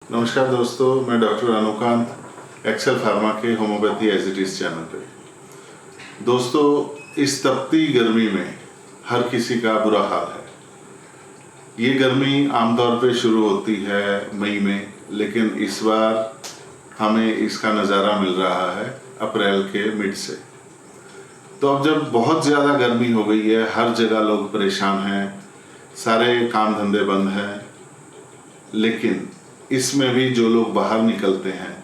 नमस्कार दोस्तों, मैं डॉक्टर अनुकांत, एक्सेल फार्मा के homeopathy as it is channel पे। दोस्तों, इस तपती गर्मी में हर किसी का बुरा हाल है। ये गर्मी आमतौर पे शुरू होती है मई में, लेकिन इस बार हमें इसका नज़ारा मिल रहा है अप्रैल के मिड से। तो अब जब बहुत ज़्यादा गर्मी हो गई है, हर जगह लोग परेशान हैं, सारे काम धंधे बंद हैं, लेकिन इसमें भी जो लोग बाहर निकलते हैं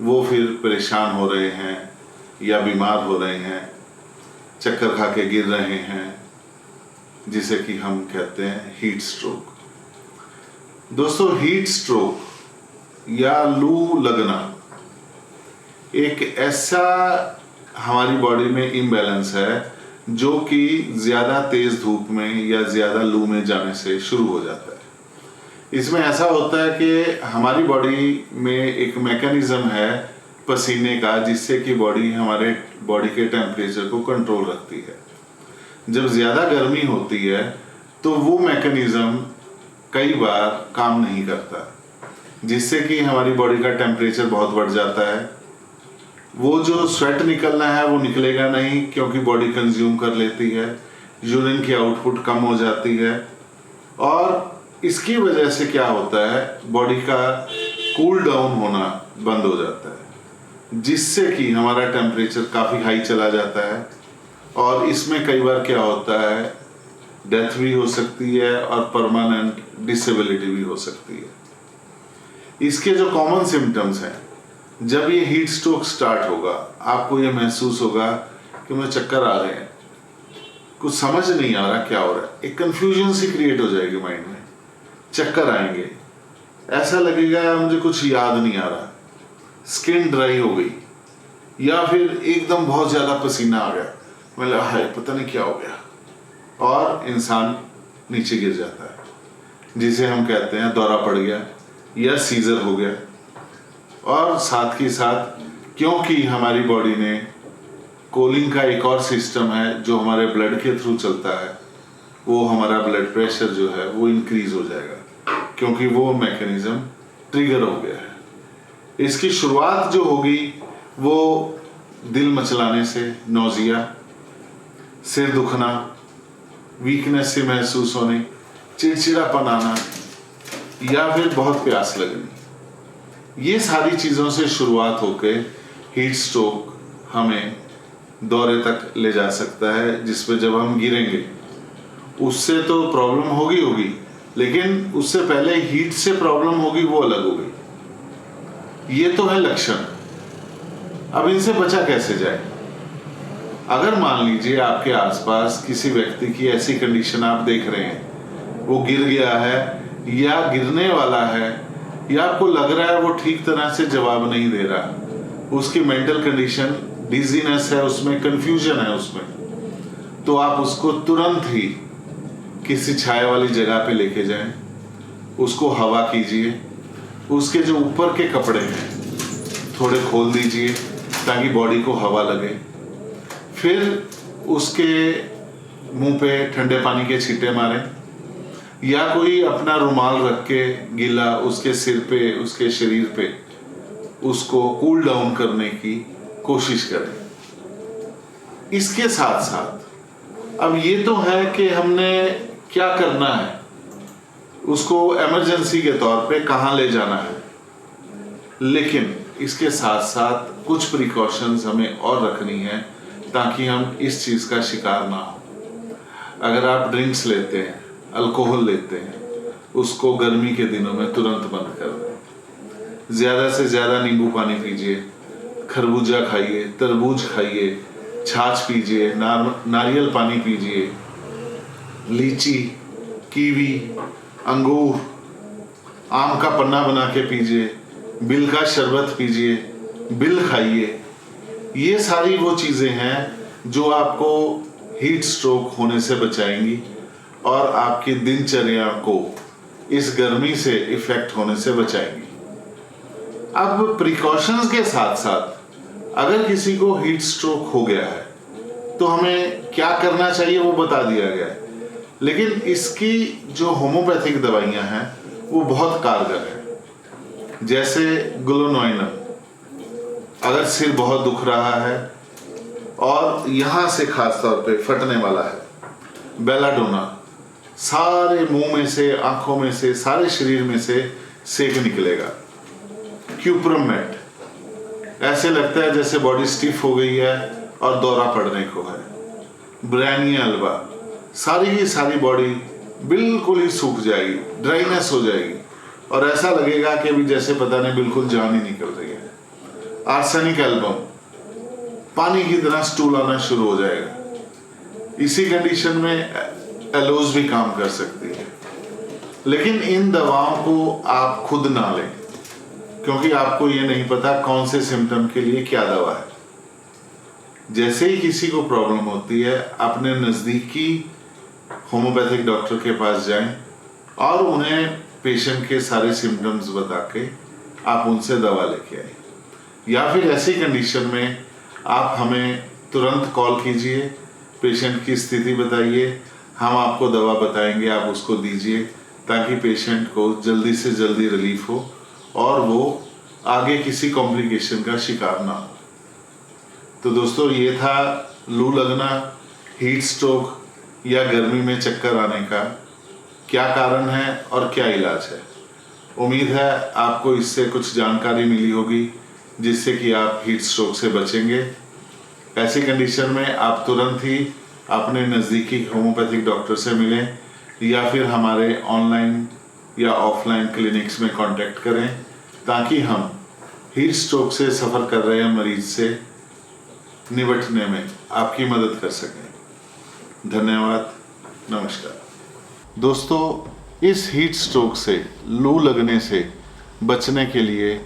वो फिर परेशान हो रहे हैं या बीमार हो रहे हैं, चक्कर खा के गिर रहे हैं, जिसे कि हम कहते हैं हीट स्ट्रोक। दोस्तों, हीट स्ट्रोक या लू लगना एक ऐसा हमारी बॉडी में इम्बैलेंस है जो कि ज़्यादा तेज़ धूप में या ज़्यादा लू में जाने से शुरू हो जाता है। इसमें ऐसा होता है कि हमारी बॉडी में एक मैकेनिज्म है पसीने का, जिससे कि बॉडी हमारे बॉडी के टेम्परेचर को कंट्रोल रखती है। जब ज़्यादा गर्मी होती है तो वो मैकेनिज्म कई बार काम नहीं करता, जिससे कि हमारी बॉडी का टेम्परेचर बहुत बढ़ जाता है। वो जो स्वेट निकलना है वो निकलेगा नहीं, क्योंकि बॉडी कंज्यूम कर लेती है, यूरिन की आउटपुट कम हो जाती है, और इसकी वजह से क्या होता है, बॉडी का कूल डाउन होना बंद हो जाता है, जिससे कि हमारा टेम्परेचर काफ़ी हाई चला जाता है। और इसमें कई बार क्या होता है, डेथ भी हो सकती है और परमानेंट डिसेबिलिटी भी हो सकती है। इसके जो कॉमन सिम्टम्स हैं, जब ये हीट स्ट्रोक स्टार्ट होगा, आपको ये महसूस होगा कि मुझे चक्कर आ रहे हैं, कुछ समझ नहीं आ रहा क्या हो रहा है, एक कन्फ्यूजन सी क्रिएट हो जाएगी माइंड में, चक्कर आएंगे, ऐसा लगेगा मुझे कुछ याद नहीं आ रहा, स्किन ड्राई हो गई, या फिर एकदम बहुत ज़्यादा पसीना आ गया, मतलब हाय पता नहीं क्या हो गया, और इंसान नीचे गिर जाता है, जिसे हम कहते हैं दौरा पड़ गया या सीजर हो गया। और साथ ही साथ, क्योंकि हमारी बॉडी ने कूलिंग का एक और सिस्टम है जो हमारे ब्लड के थ्रू चलता है, वो हमारा ब्लड प्रेशर जो है वो इंक्रीज हो जाएगा, क्योंकि वो मैकेनिज्म ट्रिगर हो गया है। इसकी शुरुआत जो होगी वो दिल मचलाने से, नौजिया, सिर दुखना, वीकनेस से महसूस होने, चिड़चिड़ापन आना, या फिर बहुत प्यास लगनी, ये सारी चीज़ों से शुरुआत होकर हीट स्ट्रोक हमें दौरे तक ले जा सकता है, जिसमें जब हम गिरेंगे उससे तो प्रॉब्लम होगी, लेकिन उससे पहले हीट से प्रॉब्लम होगी, वो अलग होगी। ये तो है लक्षण। अब इनसे बचा कैसे जाए? अगर मान लीजिए आपके आसपास किसी व्यक्ति की ऐसी कंडीशन आप देख रहे हैं, वो गिर गया है या गिरने वाला है, या आपको लग रहा है वो ठीक तरह से जवाब नहीं दे रहा, उसकी मेंटल कंडीशन डिजीनेस है, उसमें कंफ्यूजन है उसमें, तो आप उसको तुरंत ही किसी छाया वाली जगह पे लेके जाएं, उसको हवा कीजिए, उसके जो ऊपर के कपड़े हैं थोड़े खोल दीजिए ताकि बॉडी को हवा लगे, फिर उसके मुंह पे ठंडे पानी के छींटे मारें, या कोई अपना रुमाल रख के गीला उसके सिर पे, उसके शरीर पे उसको कूल डाउन करने की कोशिश करें। इसके साथ साथ अब ये तो है कि हमने क्या करना है, उसको इमरजेंसी के तौर पे कहाँ ले जाना है, लेकिन इसके साथ साथ कुछ प्रिकॉशंस हमें और रखनी है ताकि हम इस चीज़ का शिकार ना हो। अगर आप ड्रिंक्स लेते हैं, अल्कोहल लेते हैं, उसको गर्मी के दिनों में तुरंत बंद कर दें। ज़्यादा से ज़्यादा नींबू पानी पीजिए, खरबूजा खाइए, तरबूज खाइए, छाछ पीजिए, नारियल पानी पीजिए, लीची, कीवी, अंगूर, आम का पन्ना बना के पीजिए, बिल का शरबत पीजिए, बिल खाइए। ये सारी वो चीज़ें हैं जो आपको हीट स्ट्रोक होने से बचाएंगी और आपकी दिनचर्या को इस गर्मी से इफ़ेक्ट होने से बचाएंगी। अब प्रिकॉशंस के साथ साथ अगर किसी को हीट स्ट्रोक हो गया है तो हमें क्या करना चाहिए वो बता दिया गया है, लेकिन इसकी जो होम्योपैथिक दवाइयाँ हैं वो बहुत कारगर है। जैसे ग्लोनोइनम, अगर सिर बहुत दुख रहा है और यहाँ से खास तौर पे फटने वाला है, बेलाडोना, सारे मुंह में से, आंखों में से, सारे शरीर में से सेक निकलेगा। क्यूप्रमेट, ऐसे लगता है जैसे बॉडी स्टिफ हो गई है और दौरा पड़ने को है। ब्रैनिया अल्बा, सारी की सारी बॉडी बिल्कुल ही सूख जाएगी, ड्राइनेस हो जाएगी और ऐसा लगेगा कि अभी जैसे पता नहीं बिल्कुल जान ही निकल रही है। आर्सेनिक एल्बम, पानी की तरह स्टूल आना शुरू हो जाएगा। इसी कंडीशन में एलोज भी काम कर सकती है। लेकिन इन दवाओं को आप खुद ना लें, क्योंकि आपको ये नहीं पता कौन से सिम्टम के लिए क्या दवा है। जैसे ही किसी को प्रॉब्लम होती है, अपने नज़दीकी होम्योपैथिक डॉक्टर के पास जाएं और उन्हें पेशेंट के सारे सिम्टम्स बता के आप उनसे दवा लेके आए। या फिर ऐसी कंडीशन में आप हमें तुरंत कॉल कीजिए, पेशेंट की स्थिति बताइए, हम आपको दवा बताएंगे, आप उसको दीजिए ताकि पेशेंट को जल्दी से जल्दी रिलीफ हो और वो आगे किसी कॉम्प्लिकेशन का शिकार ना हो। तो दोस्तों, ये था लू लगना, हीट स्ट्रोक या गर्मी में चक्कर आने का क्या कारण है और क्या इलाज है। उम्मीद है आपको इससे कुछ जानकारी मिली होगी जिससे कि आप हीट स्ट्रोक से बचेंगे। ऐसी कंडीशन में आप तुरंत ही अपने नज़दीकी होम्योपैथिक डॉक्टर से मिलें या फिर हमारे ऑनलाइन या ऑफलाइन क्लिनिक्स में कांटेक्ट करें ताकि हम हीट स्ट्रोक से सफ़र कर रहे मरीज से निपटने में आपकी मदद कर सकें। धन्यवाद, नमस्कार। दोस्तों, इस हीट स्ट्रोक से, लू लगने से बचने के लिए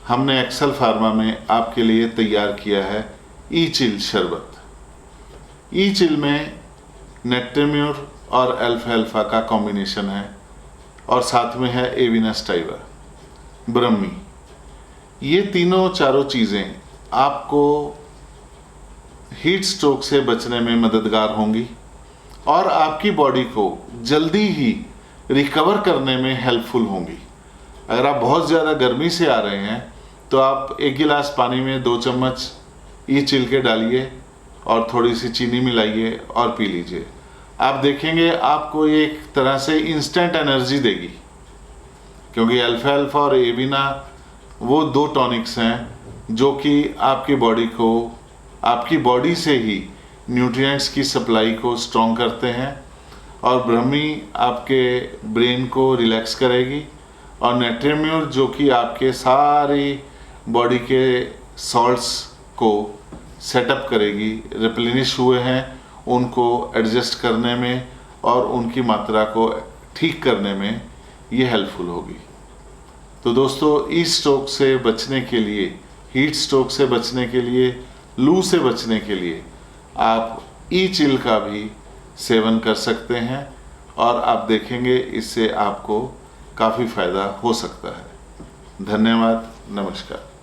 हमने एक्सेल फार्मा में आपके लिए तैयार किया है ई चिल शरबत। ई चिल में नेट्रेम्योर और अल्फा का कॉम्बिनेशन है और साथ में है एविना स्टाइवा, ब्रह्मी। ये तीनों चारों चीज़ें आपको हीट स्ट्रोक से बचने में मददगार होंगी और आपकी बॉडी को जल्दी ही रिकवर करने में हेल्पफुल होंगी। अगर आप बहुत ज़्यादा गर्मी से आ रहे हैं तो आप 1 गिलास पानी में 2 चम्मच ई चिल के डालिए और थोड़ी सी चीनी मिलाइए और पी लीजिए। आप देखेंगे आपको ये एक तरह से इंस्टेंट एनर्जी देगी, क्योंकि अल्फा और एविना वो 2 टॉनिक्स हैं जो कि आपकी बॉडी को, आपकी बॉडी से ही न्यूट्रिएंट्स की सप्लाई को स्ट्रॉन्ग करते हैं और ब्रह्मी आपके ब्रेन को रिलैक्स करेगी और नेट्रेम्योर जो कि आपके सारी बॉडी के सॉल्ट्स को सेटअप करेगी, रिप्लेनिश हुए हैं उनको एडजस्ट करने में और उनकी मात्रा को ठीक करने में ये हेल्पफुल होगी। तो दोस्तों, इस स्ट्रोक से बचने के लिए, हीट स्ट्रोक से बचने के लिए, लू से बचने के लिए आप ई चिल का भी सेवन कर सकते हैं और आप देखेंगे इससे आपको काफ़ी फ़ायदा हो सकता है। धन्यवाद, नमस्कार।